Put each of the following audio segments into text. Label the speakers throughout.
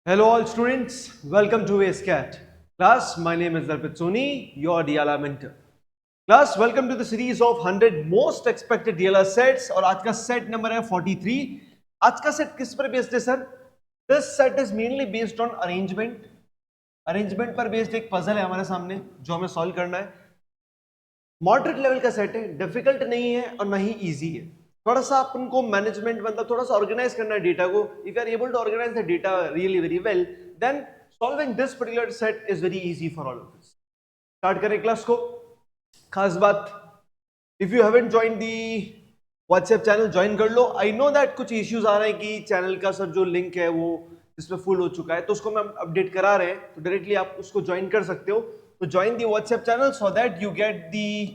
Speaker 1: Hello all students, welcome to ASCAT. Class, my name is Darpit Soni, your DLR mentor. Class, welcome to the series of 100 most expected DLR sets और आज का set number है 43. आज का set किस पर based है sir? This set is mainly based on arrangement. Arrangement पर based एक puzzle है हमारे सामने जो हमें solve करना है. Moderate level का set है, difficult नहीं है और ना ही easy है. थोड़ा सा अपन को मैनेजमेंट मतलब थोड़ा सा ऑर्गेनाइज करना है डेटा को. If you are able to organise the data really very well then solving this particular set is very easy for all of us. Start करें क्लास को. खास बात, if you haven't join the WhatsApp channel join कर लो. I know that कुछ issues आ रहे हैं कि चैनल का सर जो लिंक है वो इसमें फुल हो चुका है, तो उसको हम अपडेट करा रहे हैं, तो डायरेक्टली आप उसको ज्वाइन कर सकते हो. तो join the WhatsApp channel so that you get the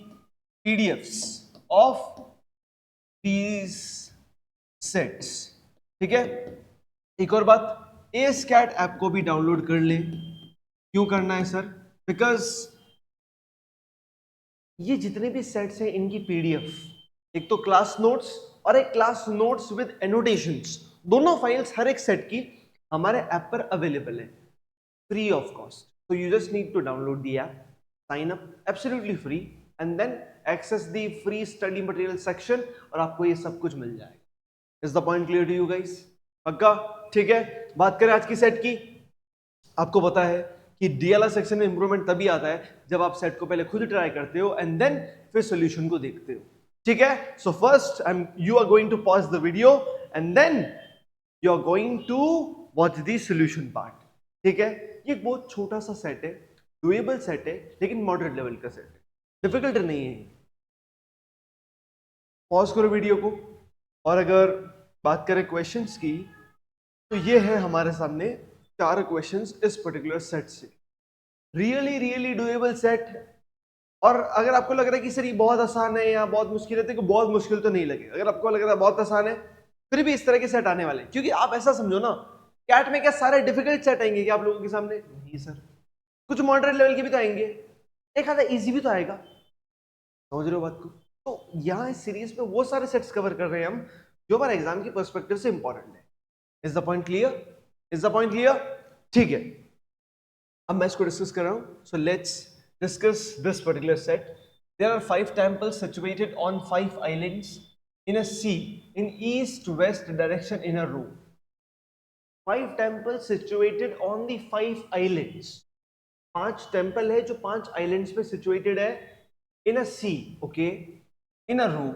Speaker 1: PDFs of these sets. ठीक है. एक और बात, ASCAT ऐप को भी डाउनलोड कर ले. क्यों करना है सर? बिकॉज ये जितने भी सेट्स हैं इनकी पीडीएफ, एक तो क्लास नोट्स और एक क्लास नोट्स विद एनोटेशंस, दोनों फाइल्स हर एक सेट की हमारे ऐप पर अवेलेबल है free of cost. So you just need to download the app, sign up absolutely free and then access the free study material section और आपको ये सब कुछ मिल जाएगा. Is the point clear to you guys? पक्का? ठीक है. बात करें आज की सेट की. आपको पता है कि DLR सेक्शन में इंप्रूवमेंट तभी आता है जब आप सेट को पहले खुद ट्राई करते हो एंड देन फिर सोल्यूशन को देखते हो. ठीक है. So first you are going to pause the video and then you are going to watch the solution part. ठीक है. ये एक बहुत छोटा सा सेट है, डुएबल सेट है, लेकिन मॉडरेट लेवल का सेट है, डिफिकल्ट नहीं है. पॉज करो वीडियो को. और अगर बात करें क्वेश्चंस की, तो ये है हमारे सामने 4 क्वेश्चंस इस पर्टिकुलर सेट से. Really doable set. और अगर आपको लग रहा है कि सर ये बहुत आसान है या बहुत मुश्किल है, तो बहुत मुश्किल तो नहीं लगेगा. अगर आपको लग रहा है बहुत आसान है, फिर भी इस तरह के सेट आने वाले हैं. क्योंकि आप ऐसा समझो ना, कैट में क्या सारे डिफिकल्ट सेट आएंगे क्या आप लोगों के सामने? नहीं सर, कुछ मॉडरेट लेवल के भी तो आएंगे, एक आधा इजी भी तो आएगा. समझ रहे हो बात को? तो यहाँ इस सीरीज में वो सारे सेट्स कवर कर रहे हैं हम जो हमारे एग्जाम की पर्सपेक्टिव से इंपॉर्टेंट है. Is the point clear? Is the point clear? ठीक है. अब मैं इसको डिस्कस कर रहा हूं. So let's discuss this particular set. There are 5 temples situated on 5 islands in a sea in east west direction in a row. 5 temples situated on the 5 islands. 5 temple है जो 5 आइलैंड्स पे सिचुएटेड है in a sea, okay, in a row.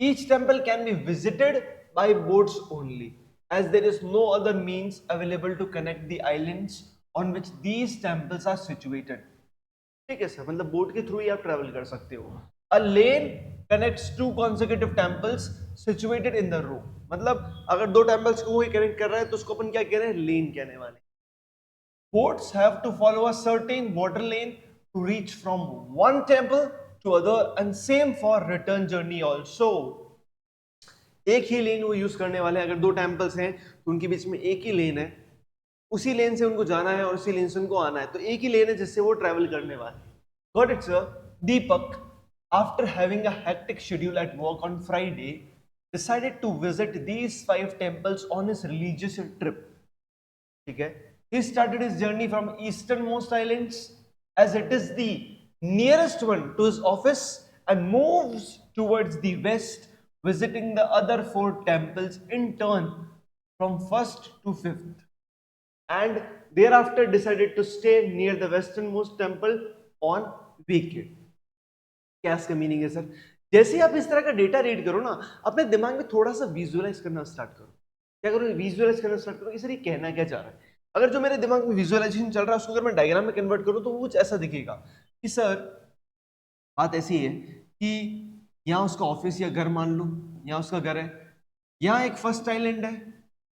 Speaker 1: Each temple can be visited by boats only, as there is no other means available to connect the islands on which these temples are situated. ठीक है sir, मतलब boat के through ही आप travel कर सकते हो. A lane connects 2 consecutive temples situated in the row. मतलब अगर 2 टेम्पल्स को ही कनेक्ट कर रहा है तो उसको अपन क्या कह रहे हैं? लेन कहने वाले. Boats have to follow a certain water lane to reach from one temple to other and same for return journey also. एक ही लेन वो यूज करने वाले हैं. अगर 2 टेम्पल्स हैं तो उनके बीच में एक ही लेन है, उसी लेन से उनको जाना है और उसी लेन से उनको आना है, तो एक ही लेन है जिससे वो ट्रेवल करने वाले. Got it sir? Deepak, after having a hectic schedule at work on Friday, decided to visit these 5 temples on his religious trip. ठीक है. He started his journey from easternmost islands as it is the nearest one to his office and moves towards the west, visiting the other 4 temples in turn from 1st to 5th, and thereafter decided to stay near the westernmost temple on weekend. क्या इसका meaning है sir? जैसे ही आप इस तरह का data read करो ना, अपने दिमाग में थोड़ा सा विजुअलाइज करना स्टार्ट करो. क्या करो? विजुअलाइज करना स्टार्ट करो कि सर ये कहना क्या चाह रहा है. अगर जो मेरे दिमाग में विजुअलाइजेशन चल रहा है उसको अगर मैं डायग्राम में कन्वर्ट करूं तो वो कुछ ऐसा दिखेगा कि सर बात ऐसी है कि यहाँ उसका ऑफिस या घर मान लो, यहाँ उसका घर है, यहाँ एक फर्स्ट आइलैंड है,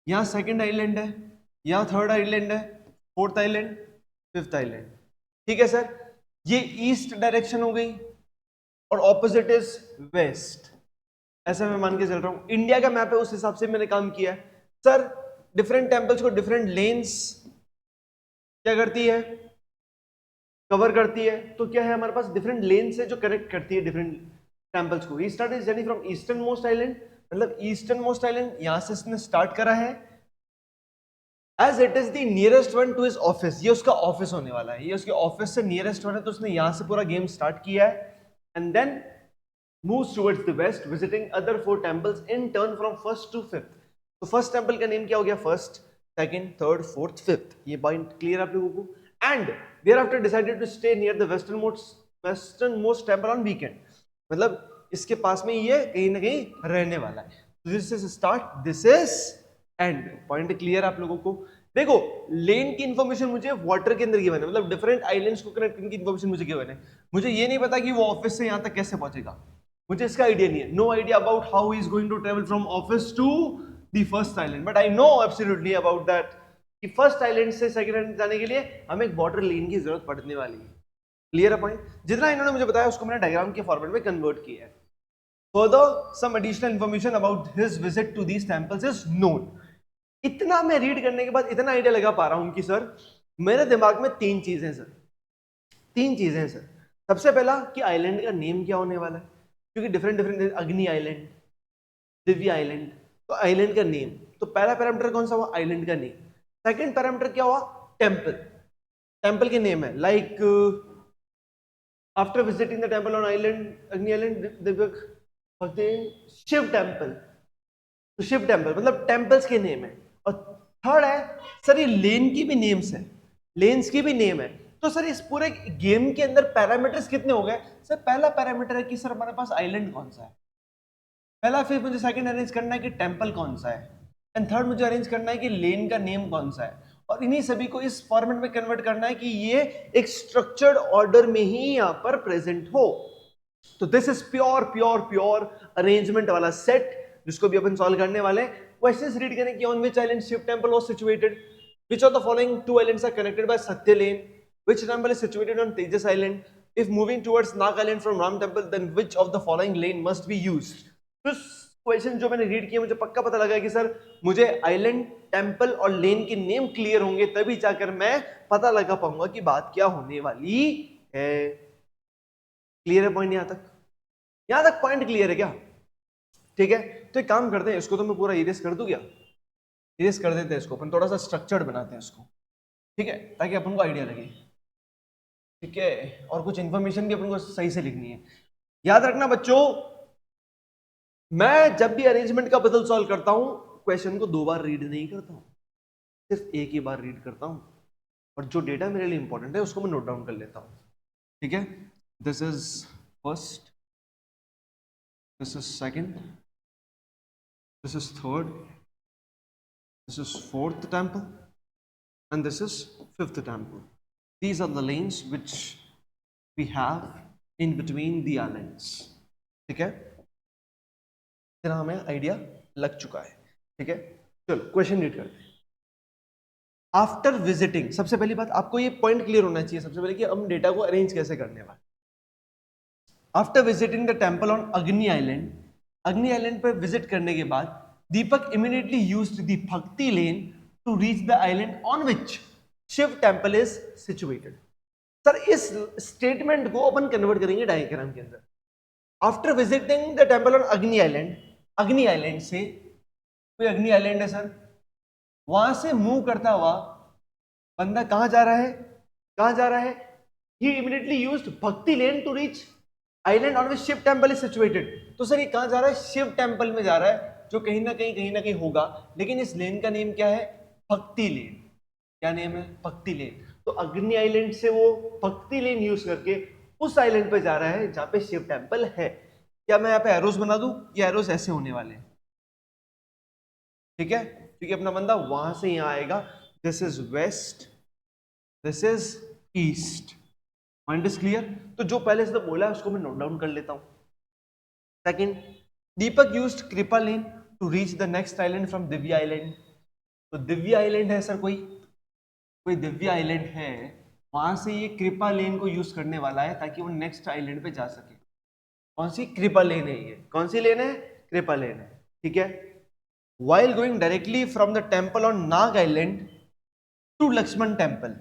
Speaker 1: यहाँ सेकंड आइलैंड है, यहाँ थर्ड आइलैंड है, फोर्थ आइलैंड, फिफ्थ आइलैंड. ठीक है सर. ये ईस्ट डायरेक्शन हो गई और ऑपोजिट इज वेस्ट. ऐसा मैं मान के चल रहा हूं. इंडिया का मैप है उस हिसाब से मैंने काम किया है. सर डिफरेंट टेम्पल्स को डिफरेंट लेन्स क्या करती है? कवर करती है. तो क्या है हमारे पास? डिफरेंट लेन्स है जो कनेक्ट करती है डिफरेंट टेम्पल्स को. He started journey from eastern most island, मतलब ईस्टर्न मोस्ट आइलैंड यहां से इसने स्टार्ट करा है as it is the nearest one to his office, ये उसका ऑफिस होने वाला है, ये उसके ऑफिस से नियरेस्ट वन है, तो उसने यहां से पूरा गेम स्टार्ट किया है and then moves towards the west visiting other 4 temples in turn from first to fifth. तो फर्स्ट टेंपल का नेम क्या हो गया, first, second, third, fourth, fifth, ये पॉइंट क्लियर आप लोगों को. And thereafter decided to stay near the westernmost temple on weekend. मतलब इसके पास में ये कहीं ना कहीं रहने वाला है. This is start, this is and. Point clear आप लोगों को. देखो लेन की इंफॉर्मेशन मुझे वाटर के अंदर गिवन है, मतलब डिफरेंट आइलैंड्स को कनेक्ट करने की इंफॉर्मेशन मुझे गिवन है. मुझे ये नहीं पता कि वो ऑफिस से यहां तक कैसे पहुंचेगा, मुझे इसका आइडिया नहीं है. No idea about how he is going to travel from office to the first island, but I know absolutely about that कि फर्स्ट आइलैंड से सेकंड आइलैंड जाने के लिए हमें एक वाटर लेन की जरूरत पड़ने वाली है. क्लियर है पॉइंट. जितना इन्होंने मुझे बताया उसको मैंने डायग्राम के फॉर्मेट में कन्वर्ट किया है. Further some additional information about his visit to these temples is known. इतना मैं रीड करने के बाद इतना आइडिया लगा पा रहा हूं कि सर मेरे दिमाग में तीन चीजें हैं सर. सबसे पहला कि आइलैंड का नेम क्या होने वाला है, क्योंकि डिफरेंट अग्नि आइलैंड, दिव्य आइलैंड, तो आइलैंड का नेम. तो पहला पैरामीटर कौन सा हुआ, आइलैंड का नेम. सेकंड पैरामीटर क्या हुआ, टेंपल के नेम है. Like after visiting the temple on island, अग्नि आइलैंड, दिव्य, शिव टेंपल, तो शिव टेंपल मतलब टेंपल्स के नेम है. और थर्ड है सर ये लेन की भी नेम्स है, लेन्स की भी नेम है. तो सर इस पूरे गेम के अंदर पैरामीटर्स कितने हो गए सर. पहला पैरामीटर है कि सर हमारे पास आइलैंड कौन सा है पहला, फिर मुझे सेकंड अरेंज करना है कि टेंपल कौन सा है, एंड थर्ड मुझे अरेंज करना है कि लेन का नेम कौन सा है. और इन्हीं सभी को इस फॉर्मेट में कन्वर्ट करना है कि ये एक स्ट्रक्चर्ड ऑर्डर में ही यहां पर प्रेजेंट हो. तो दिस इज प्योर अरेंजमेंट वाला सेट जिसको भी अपन सॉल्व करने वाले हैं. क्वेश्चंस रीड करें कि on which island Shiva temple was situated, which of the following two islands are connected by Satya Lane, which temple is situated on Tejas Island, if moving towards Nag Island from Ram Temple then which of the following lane must be used. तो question जो मैंने read किया मुझे पक्का पता लगा कि sir मुझे आइलैंड, टेंपल और लेन के नेम क्लियर होंगे तभी जाकर मैं पता लगा पाऊंगा कि बात क्या होने वाली है. क्लियर है पॉइंट यहां तक पॉइंट क्लियर है क्या. ठीक है, तो एक काम करते हैं, इसको तो मैं पूरा इरेज कर दूं क्या, इरेज कर देते हैं इसको, अपन थोड़ा सा स्ट्रक्चर्ड बनाते हैं इसको. ठीक है, ताकि अपन को आइडिया लगे. ठीक है, और कुछ इंफॉर्मेशन भी अपन को सही से लिखनी है. याद रखना बच्चों, मैं जब भी अरेंजमेंट का पजल सॉल्व करता हूं क्वेश्चन को दो बार रीड नहीं करता हूं, सिर्फ एक ही बार रीड करता हूं, और जो डेटा मेरे लिए इंपॉर्टेंट है उसको मैं नोट डाउन कर लेता हूं. ठीक है, this is first, this is second, this is third, this is fourth temple, and this is fifth temple. These are the lanes which we have in between the islands. ठीक है, इतना हमें idea लग चुका है. ठीक है, चलो क्वेश्चन रीड करते हैं. आफ्टर विजिटिंग, सबसे पहली बात आपको ये पॉइंट क्लियर होना चाहिए सबसे पहले कि हम डेटा को अरेंज कैसे करने वाले. After visiting the temple on अग्नि आइलैंड पर विजिट करने के बाद Deepak immediately used the Bhakti lane to reach the island on which Shiv temple is situated. Sir इस स्टेटमेंट को अपन कन्वर्ट करेंगे डायग्राम के अंदर. After visiting the temple on अग्नि आइलैंड से, कोई अग्नि आइलैंड है सर, वहां से मूव करता हुआ बंदा कहां जा रहा है, he immediately used Bhakti lane to reach island on which Shiv temple is situated. तो सर ये कहां जा रहा है, शिव टेंपल में जा रहा है, जो कहीं ना कहीं होगा. लेकिन इस लेन का नेम क्या है, भक्ति लेन. क्या नेम है, भक्ति लेन. तो अग्नि आइलैंड से वो भक्ति लेन यूज करके उस आइलैंड पे जा रहा है जहां पे शिव टेंपल है. क्या मैं यहाँ पे एरोस बना दूं, ये एरोस ऐसे होने वाले हैं. ठीक है, क्योंकि अपना बंदा वहां से यहां आएगा. This is west, this is east. Point is clear. तो जो पहले से बोला है उसको मैं नोट डाउन कर लेता हूं. Second, Deepak used Kripa lane to reach the next island from Divya island. तो दिव्य आइलैंड है सर, कोई दिव्य आइलैंड है, वहां से ये कृपा लेन को यूज करने वाला है ताकि वो नेक्स्ट आइलैंड पे जा सके. कौन सी, कृपा लेन है. ये कौन सी लेन है, कृपा लेन है. ठीक है, while going directly from the temple on Nag Island to Lakshman temple,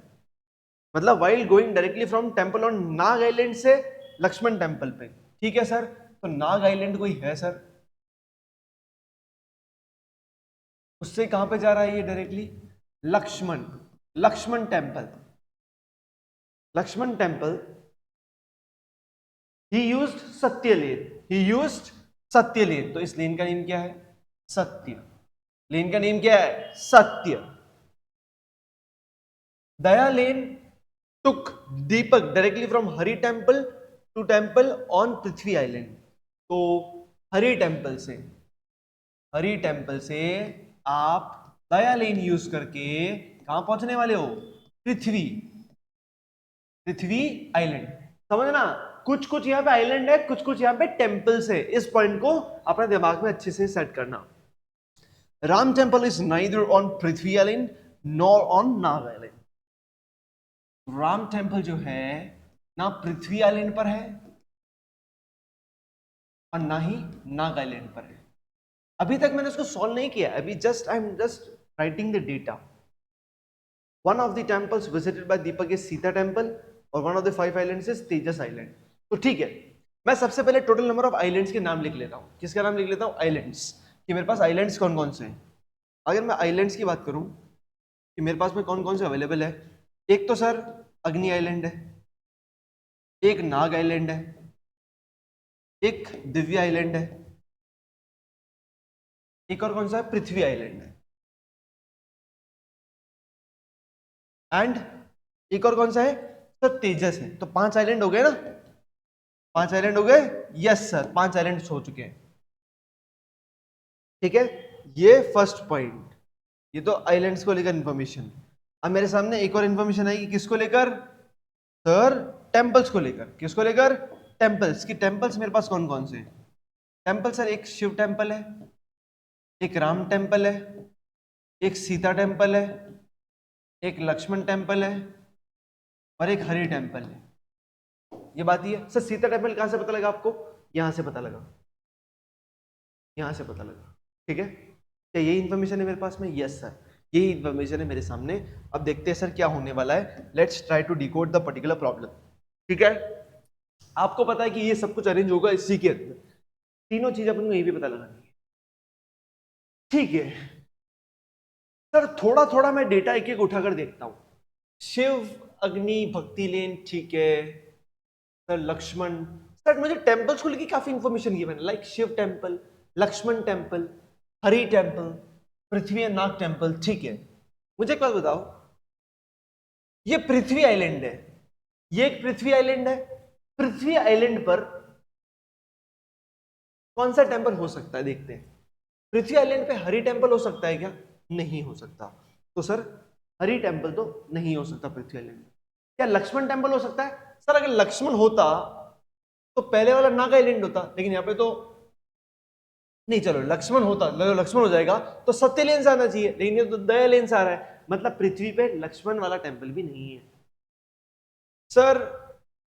Speaker 1: मतलब while going directly from temple on Nag island से लक्ष्मण टेम्पल पे. ठीक है सर, तो नाग आइलैंड कोई है सर, उससे कहां पे जा रहा है ये directly Lakshman, Lakshman temple, Lakshman temple, he used Satya lane, he used Satya लेन, तो इस लेन का नेम क्या है? सत्य। लेन का नेम क्या है? Satya. Daya lane took Deepak directly from Hari temple to temple on Prithvi island. तो हरि टेम्पल से आप दया लेन यूज करके कहां पहुंचने वाले हो? पृथ्वी, पृथ्वी आइलैंड। समझना, कुछ कुछ यहाँ पे आइलैंड है, कुछ कुछ यहाँ पे टेम्पल्स है। इस पॉइंट को अपने दिमाग में अच्छे से सेट करना। Ram temple is neither on Prithvi island nor on Nag island. Ram temple जो है ना पृथ्वी आइलैंड पर है और ना ही नाग आइलैंड पर है। अभी तक मैंने उसको सॉल्व नहीं किया, अभी I am just writing the data. One of the temples visited by Deepak is Sita temple और one of the 5 islands is Tejas island. तो ठीक है, मैं सबसे पहले टोटल नंबर ऑफ आइलैंड्स के नाम लिख लेता हूं। किसका नाम लिख लेता हूं? आइलैंड्स, कि मेरे पास आइलैंड्स कौन कौन से हैं। अगर मैं आइलैंड्स की बात करूं कि मेरे पास में कौन कौन से अवेलेबल है, एक तो सर अग्नि आइलैंड है, एक नाग आइलैंड है, एक दिव्य आइलैंड है, एक और कौन सा है? पृथ्वी आइलैंड है, एंड एक और कौन सा है सर? तेजस है। तो 5 आइलैंड हो गए ना? 5 आइलैंड हो गए? यस सर, 5 आइलैंड हो चुके हैं। ठीक है, ये फर्स्ट पॉइंट, ये तो आइलैंड्स को लेकर इंफॉर्मेशन। अब मेरे सामने एक और इंफॉर्मेशन आएगी, किसको लेकर सर? टेम्पल्स को लेकर। किसको लेकर? टेम्पल्स। की टेम्पल्स मेरे पास कौन कौन से हैं? टेम्पल सर, एक शिव टेम्पल है, एक राम टेम्पल है, एक सीता टेम्पल है, एक लक्ष्मण टेम्पल है और एक हरि टेम्पल है। ये बात ही है सर। सीता टेम्पल कहां से पता लगा आपको? यहां से पता लगा, यहां से पता लगा। ठीक है, क्या यही इंफॉर्मेशन है मेरे पास में? यस सर, यही इंफॉर्मेशन है मेरे सामने। अब देखते हैं सर क्या होने वाला है। Let's try to decode the particular problem. ठीक है, आपको पता है कि ये सब कुछ अरेंज होगा इसी के अंदर, तीनों चीज अपन को यही भी पता लगानी है। ठीक है सर, थोड़ा थोड़ा मैं डेटा एक एक उठाकर देखता हूं। शिव, अग्नि, भक्ति लेन, ठीक है सर। लक्ष्मण सर, मुझे टेम्पल्स को लेकर काफी इंफॉर्मेशन दी मैंने, like Shiva temple, Lakshman temple, Hari temple, Prithvi and Nag temple. ठीक है, मुझे एक बात बताओ, ये पृथ्वी आइलैंड है, ये एक पृथ्वी आइलैंड है। पृथ्वी आइलैंड पर कौन सा टेम्पल हो सकता है? देखते हैं। पृथ्वी आइलैंड पे हरि टेम्पल हो सकता है क्या? नहीं हो सकता। तो सर हरि टेम्पल तो नहीं हो सकता पृथ्वी आइलैंड में। क्या लक्ष्मण टेम्पल हो सकता है? सर अगर लक्ष्मण होता तो पहले वाला नाग आइलैंड होता, लेकिन यहाँ पे तो नहीं। चलो लक्ष्मण होता, लक्ष्मण हो जाएगा तो सत्य लेन से आना चाहिए, लेकिन ये तो दया लेन से आ रहा है। मतलब पृथ्वी पे लक्ष्मण वाला टेम्पल भी नहीं है। सर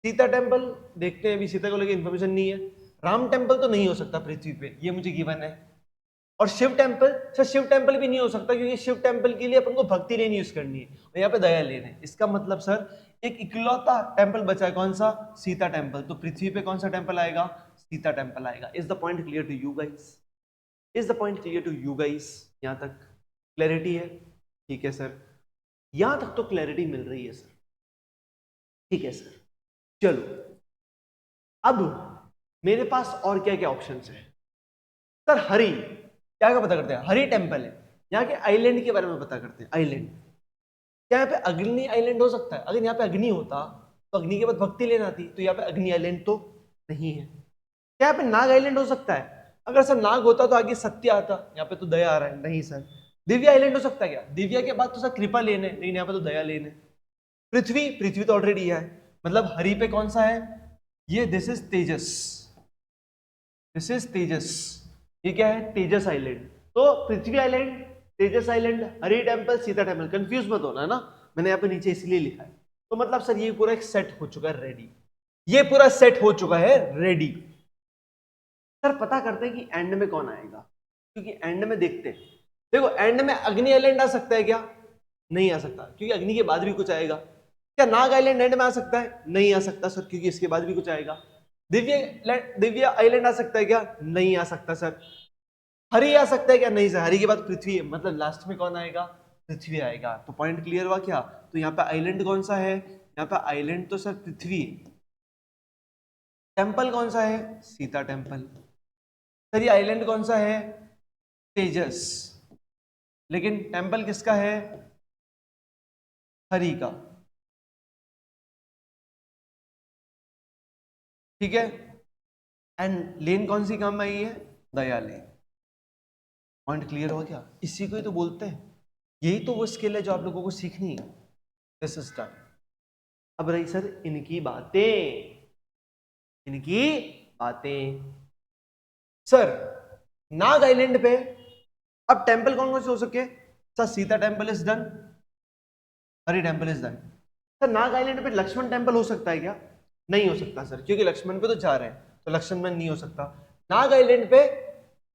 Speaker 1: सीता टेम्पल देखते हैं, अभी सीता को लेकर इंफॉर्मेशन नहीं है। राम टेम्पल तो नहीं हो सकता पृथ्वी पे, ये मुझे गिवन है। और Shiva temple, sir Shiva temple भी नहीं हो सकता, क्योंकि शिव टेम्पल के लिए अपन को भक्ति लेन यूज करनी है और यहाँ पे दया लेन है। इसका मतलब सर एक इकलौता टेम्पल बचा है, कौन सा? सीता टेम्पल। तो पृथ्वी पे कौन सा टेम्पल आएगा? सीता टेम्पल आएगा। Is the point clear to you guys? Is the point clear to you guys? यहां तक क्लैरिटी है? ठीक है सर, यहां तक तो क्लैरिटी मिल रही है सर। ठीक है सर, चलो अब मेरे पास और क्या क्या ऑप्शंस है सर? हरि, क्या क्या पता करते हैं? हरि टेम्पल है, यहाँ के आइलैंड के बारे में पता करते हैं। आइलैंड, क्या यहाँ पे अग्नि आइलैंड हो सकता है? अगर यहाँ पे अग्नि होता तो अग्नि के बाद भक्ति लेन आती, तो यहाँ पे अग्नि आइलैंड तो नहीं है। क्या यहाँ पे नाग आइलैंड हो सकता है? अगर सर नाग होता तो आगे सत्य आता, यहाँ पे तो दया आ रहा है, नहीं सर। दिव्या आइलैंड हो सकता है क्या? दिव्या के बाद तो सर कृपा लेन है, लेकिन यहाँ पे तो दया लेन है। पृथ्वी, पृथ्वी तो ऑलरेडी है, मतलब हरि पे कौन सा है? ये this is Tejas, this is Tejas. ये क्या है? तेजस आइलैंड। तो Prithvi island, Tejas island, Hari temple, Sita temple. Confuse मत होना है ना, मैंने यहाँ पे नीचे इसलिए लिखा है। तो मतलब सर ये पूरा एक सेट हो चुका है रेडी, ये पूरा सेट हो चुका है रेडी। सर पता करते हैं कि एंड में कौन आएगा, क्योंकि एंड में देखते हैं। देखो एंड में अग्नि आइलैंड आ सकता है क्या? नहीं आ सकता, क्योंकि अग्नि के बाद भी कुछ आएगा। क्या नाग आइलैंड एंड में आ सकता है? नहीं आ सकता सर, क्योंकि इसके बाद भी कुछ आएगा। दिव्य आइलैंड आ सकता है क्या? नहीं आ सकता सर। हरि आ सकता है क्या? नहीं सर, हरि के बाद पृथ्वी है, मतलब लास्ट में कौन आएगा? पृथ्वी आएगा। तो पॉइंट क्लियर हुआ क्या? तो यहाँ पे आइलैंड कौन सा है? यहाँ पे आइलैंड तो सर पृथ्वी। टेम्पल कौन सा है? सीता टेम्पल। सर ये आइलैंड कौन सा है? तेजस। लेकिन टेम्पल किसका है? हरि का। ठीक है। एंड लेन कौन सी काम आई है? दया लेन। पॉइंट क्लियर हो गया? इसी को ही तो बोलते हैं, यही तो वो स्किल है जो आप लोगों को सीखनी है। This is done. अब रही सर इनकी बातें, इनकी बातें। सर नाग आइलैंड पे अब टेंपल कौन कौन से हो सके? Sir Sita temple is done, Hari temple is done. Sir Nag island पे लक्ष्मण टेंपल हो सकता है क्या? नहीं हो सकता सर, क्योंकि लक्ष्मण पे तो जा रहे हैं, तो लक्ष्मण नहीं हो सकता। नाग आइलैंड पे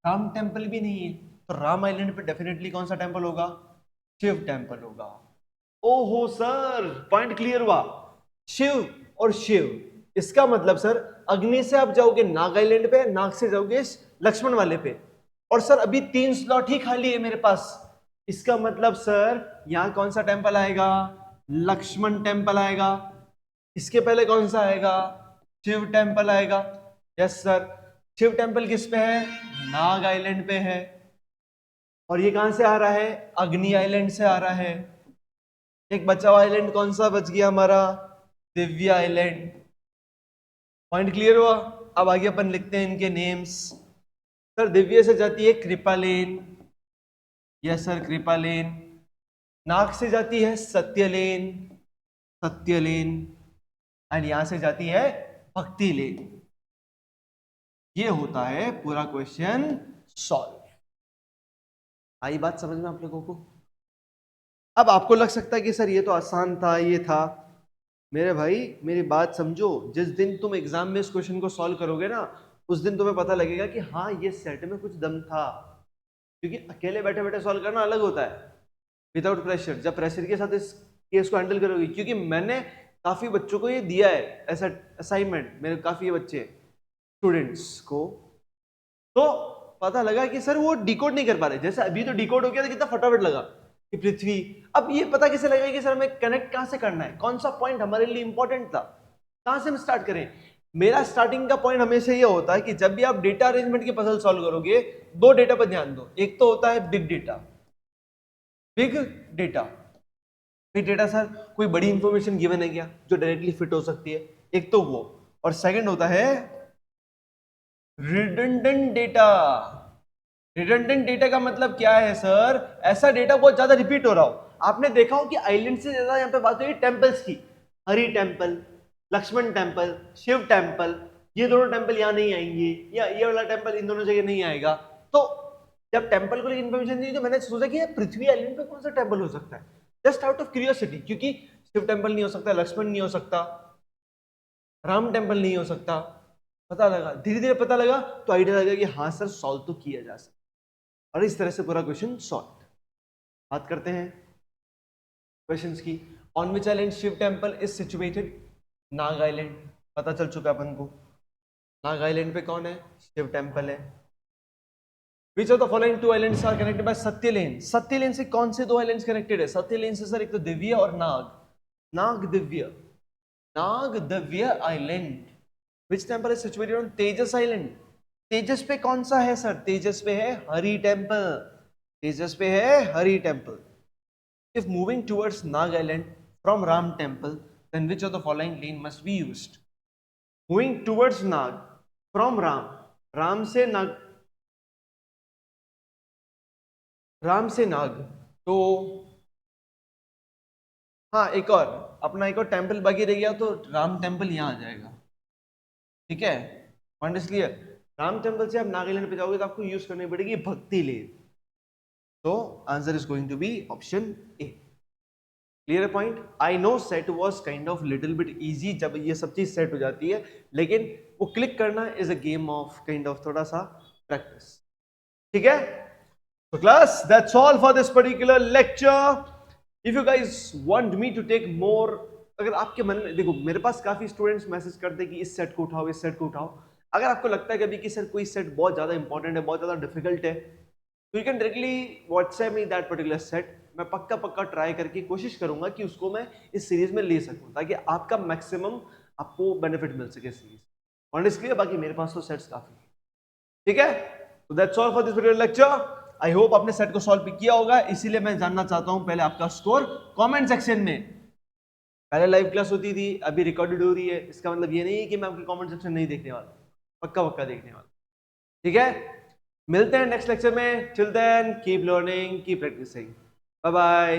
Speaker 1: राम टेंपल भी नहीं है, तो राम आइलैंड पे डेफिनेटली कौन सा टेंपल होगा? शिव टेंपल होगा। ओहो सर, पॉइंट क्लियर हुआ। शिव और शिव, इसका मतलब सर अग्नि से आप जाओगे नाग आइलैंड पे, नाग से जाओगे लक्ष्मण वाले पे। और सर अभी 3 स्लॉट ही खाली है मेरे पास, इसका मतलब सर यहां कौन सा टेंपल आएगा? लक्ष्मण टेंपल आएगा। इसके पहले कौन सा आएगा? शिव टेंपल आएगा। यस सर, शिव टेंपल किस पे है? नाग आइलैंड पे है। और ये कहां से आ रहा है? अग्नि आइलैंड से आ रहा है। एक बचा हुआ आइलैंड कौन सा बच गया हमारा? दिव्य आइलैंड। पॉइंट क्लियर हुआ? अब आगे अपन लिखते हैं इनके नेम्स। सर दिव्य से जाती है कृपालेन। Yes sir, कृपालेन। नाग से जाती है सत्यलेन, सत्यलेन। एंड यहां से जाती है भक्ति लेन। ये होता है पूरा क्वेश्चन सॉल्व। आई बात समझ में आप लोगों को? अब आपको लग सकता है कि सर ये तो आसान था, ये था। मेरे भाई मेरी बात समझो, जिस दिन तुम एग्जाम में इस क्वेश्चन को सॉल्व करोगे ना, उस दिन तुम्हें पता लगेगा कि हाँ ये सेट में कुछ दम था। क्योंकि अकेले बैठे बैठे सॉल्व करना अलग होता है, विदाउट प्रेशर। जब प्रेशर के साथ इस केस को हैंडल करोगे, क्योंकि मैंने काफी बच्चों को ये दिया है ऐसा असाइनमेंट, मेरे काफी बच्चे स्टूडेंट्स को, तो पता लगा कि सर वो डिकोड नहीं कर पा रहे। जैसे अभी तो डिकोड हो गया था, कितना फटाफट लगा कि पृथ्वी। अब ये पता कैसे लगेगा कि सर हमें कनेक्ट कहां से करना है, कौन सा पॉइंट हमारे लिए इंपॉर्टेंट था, कहां से हम स्टार्ट करें। मेरा स्टार्टिंग का पॉइंट हमेशा ये होता है कि जब भी आप डेटा अरेंजमेंट के पजल सॉल्व करोगे, 2 डेटा पर ध्यान दो। एक तो होता है big data, big data. Big data sir कोई बड़ी इंफॉर्मेशन गिवन है क्या जो डायरेक्टली फिट हो सकती है, एक तो वो। और सेकंड होता है रिडंडेंट डेटा। रिडंडेंट डेटा का मतलब क्या है सर? ऐसा डेटा बहुत ज्यादा रिपीट हो रहा हो। आपने देखा हो कि आइलैंड से ज्यादा यहाँ पे बात हुई टेंपल्स की, Hari temple, Lakshman temple, Shiva temple. ये दोनों टेंपल यहाँ नहीं आएंगे, या ये वाला टेंपल इन दोनों जगह नहीं आएगा। तो जब टेंपल को लेकर इन्फॉर्मेशन दी तो मैंने सोचा कि पृथ्वी आइलैंड पे कौन सा टेंपल हो सकता है, जस्ट आउट ऑफ क्यूरियोसिटी। क्योंकि शिव टेंपल नहीं हो सकता, लक्ष्मण नहीं हो सकता, राम टेंपल नहीं हो सकता। पता लगा, धीरे धीरे पता लगा, तो आइडिया लगा कि हाँ सर सॉल्व तो किया जा सकता, और इस तरह से पूरा क्वेश्चन सॉल्व। बात करते हैं क्वेश्चंस की। On which island Shiva temple is situated? Nag island, पता चल चुका अपन को। नाग आइलैंड पे कौन है? शिव टेंपल है। Which of the following 2 islands are connected by Satya lane? Satya lane से कौन से 2 आइलैंड्स कनेक्टेड है? सत्यलेन से सर एक तो दिव्य और नाग। नाग Divya, Nag Divya island. Which temple is situated on Tejas island? Tejas पे कौन सा है सर? तेजस पे है हरि टेंपल, तेजस पे है Hari temple. If moving towards Nag Island from Ram temple, then which of the following lane must be used? Moving towards Nag from Ram, Ram से नाग, राम से नाग, तो हाँ एक और अपना एक और टेंपल बाकी रह गया, तो राम टेंपल यहाँ आ जाएगा। ठीक है, point is clear. Ram temple से आप नागालैंड पे जाओगे तो आपको यूज करनी पड़ेगी भक्ति लेन। तो answer is going to be option A. Clear point? I know set was kind of little bit easy जब ये सब चीज सेट हो जाती है, लेकिन वो क्लिक करना is a game of kind of थोड़ा सा प्रैक्टिस। ठीक है, तो class that's all for this particular lecture. If you guys want me to take more, अगर आपके मन में, देखो मेरे पास काफी स्टूडेंट्स मैसेज करते हैं कि इस सेट को उठाओ, इस सेट को उठाओ। अगर आपको लगता है कभी कि सर कोई सेट बहुत ज्यादा इंपॉर्टेंट है, बहुत ज्यादा डिफिकल्ट है, तो you can directly WhatsApp me that particular set. मैं पक्का पक्का ट्राई करके कोशिश करूंगा कि उसको मैं इस सीरीज में ले सकूं, ताकि आपका मैक्सिमम आपको बेनिफिट मिल सके सीरीज। Point is clear? बाकी मेरे पास तो सेट्स काफी, ठीक है। तो that's all for this video lecture. I hope आपने सेट को सॉल्व किया होगा, इसीलिए मैं जानना चाहता हूं पहले आपका स्कोर कमेंट सेक्शन में। पहले लाइव क्लास होती थी, अभी रिकॉर्डेड हो रही है, इसका मतलब ये नहीं है कि मैं आपके कमेंट सेक्शन नहीं देखने वाला, पक्का पक्का देखने वाला, ठीक है। मिलते हैं नेक्स्ट लेक्चर में, till then keep learning, keep practicing, bye bye.